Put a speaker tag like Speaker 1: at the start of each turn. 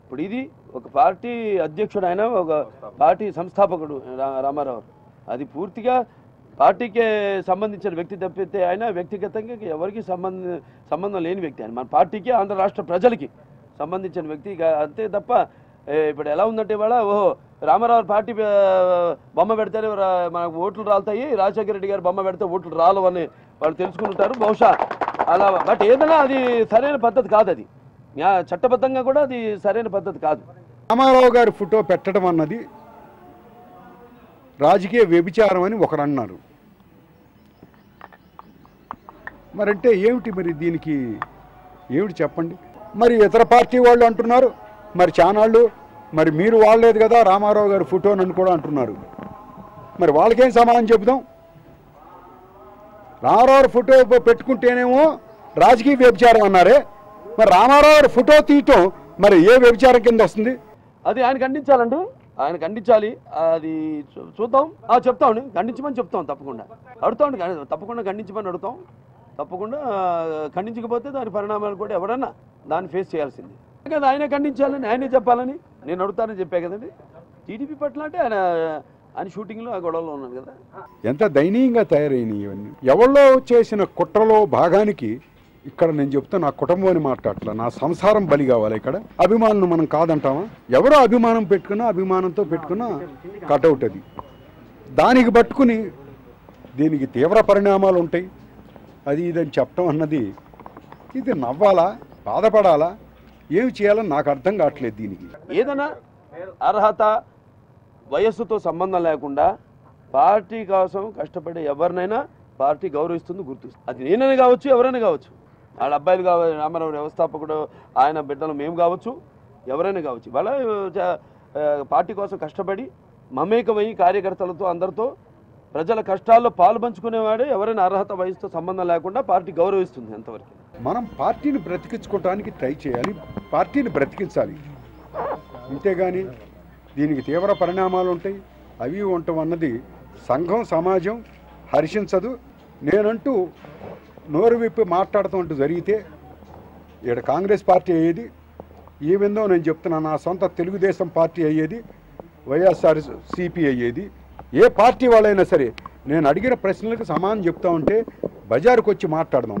Speaker 1: ఇప్పుడు ఇది ఒక పార్టీ అధ్యక్షుడు, ఆయన ఒక పార్టీ సంస్థాపకుడు రామారావు. అది పూర్తిగా పార్టీకే సంబంధించిన వ్యక్తి తప్పితే ఆయన వ్యక్తిగతంగా ఎవరికి సంబంధం లేని వ్యక్తి. ఆయన మన పార్టీకి, ఆంధ్ర రాష్ట్ర ప్రజలకి సంబంధించిన వ్యక్తి అంతే తప్ప. ఇప్పుడు ఎలా ఉందంటే ఇవాళ ఓహో రామారావు పార్టీ బొమ్మ పెడితేనే మనకు ఓట్లు రాలుతాయి, రాజశేఖర రెడ్డి గారు బొమ్మ పెడితే ఓట్లు రాలు అని వాళ్ళు తెలుసుకుంటారు బహుశా అలా. బట్ ఏదైనా అది సరైన పద్ధతి కాదు, అది చట్టబద్ధంగా కూడా అది సరైన పద్ధతి కాదు.
Speaker 2: రామారావు గారి ఫోటో పెట్టడం అన్నది రాజకీయ వ్యభిచారం అని ఒకరు అన్నారు. మరంటే ఏమిటి మరి దీనికి ఏమిటి చెప్పండి. మరి ఇతర పార్టీ వాళ్ళు అంటున్నారు, మరి చానాళ్ళు మరి మీరు వాడలేదు కదా రామారావు గారి ఫోటోని అని కూడా అంటున్నారు. మరి వాళ్ళకేం సమాధానం చెబుదాం? రామారావు ఫోటో పెట్టుకుంటేనేమో రాజకీయ వ్యభిచారం అన్నారే, మరి రామారావు ఫోటో తీయటం మరి ఏ వ్యభిచారం కింద వస్తుంది?
Speaker 1: అది ఆయన ఖండించాలండి, ఆయన ఖండించాలి. అది చూద్దాం, చెప్తామండి, ఖండించమని చెప్తాం, తప్పకుండా అడుగుతామండి, తప్పకుండా ఖండించమని అడుగుతాం. తప్పకుండా ఖండించకపోతే దాని పరిణామాలు కూడా ఎవరన్నా దాన్ని ఫేస్ చేయాల్సింది కదా. ఆయనే ఖండించాలని, ఆయనే చెప్పాలని నేను అడుగుతానని చెప్పా కదండి. టీడీపీ పట్ల అంటే ఆయన షూటింగ్లో ఆ గొడవలో ఉన్నాను కదా.
Speaker 2: ఎంత దయనీయంగా తయారైనాయి ఇవన్నీ. ఎవరో చేసిన కుట్రలో భాగానికి ఇక్కడ నేను చెప్తా, నా కుటుంబం అని మాట్లాడట్లా, నా సంసారం బలి కావాలి. ఇక్కడ అభిమానులు మనం కాదంటామా? ఎవరో అభిమానం పెట్టుకున్నా, అభిమానంతో పెట్టుకున్నా కటౌట్ అది. దానికి పట్టుకుని దీనికి తీవ్ర పరిణామాలు ఉంటాయి అది ఇదని చెప్పడం అన్నది, ఇది నవ్వాలా బాధపడాలా ఏమి చేయాలని నాకు అర్థం కావట్లేదు. దీనికి
Speaker 1: ఏదైనా అర్హత వయస్సుతో సంబంధం లేకుండా పార్టీ కోసం కష్టపడే ఎవరినైనా పార్టీ గౌరవిస్తుంది, గుర్తిస్తుంది. అది నేనైనా కావచ్చు, ఎవరైనా కావచ్చు, వాళ్ళ అబ్బాయిలు కావచ్చు, రామారావు వ్యవస్థాపకుడు ఆయన బిడ్డలు మేము కావచ్చు, ఎవరైనా కావచ్చు. వాళ్ళ పార్టీ కోసం కష్టపడి మమేకమై కార్యకర్తలతో అందరితో ప్రజల కష్టాల్లో పాలు పంచుకునేవాడే ఎవరైనా అర్హత వయసుతో సంబంధం లేకుండా పార్టీ గౌరవిస్తుంది. ఎంతవరకు
Speaker 2: మనం పార్టీని బ్రతికించుకోవడానికి ట్రై చేయాలి, పార్టీని బ్రతికించాలి. అంతేగాని దీనికి తీవ్ర పరిణామాలు ఉంటాయి అవి ఉండటం అన్నది సంఘం సమాజం హర్షించదు. నేనంటూ నోరు విప్పి మాట్లాడుతూ జరిగితే ఇక్కడ కాంగ్రెస్ పార్టీ అయ్యేది, ఏమిందో నేను చెప్తున్నా, నా సొంత తెలుగుదేశం పార్టీ అయ్యేది, వైఎస్ఆర్ సిపి అయ్యేది. ఏ పార్టీ వాళ్ళైనా సరే నేను అడిగిన ప్రశ్నలకు సమాధానం చెప్తా ఉంటే బజారుకు వచ్చి మాట్లాడదాం.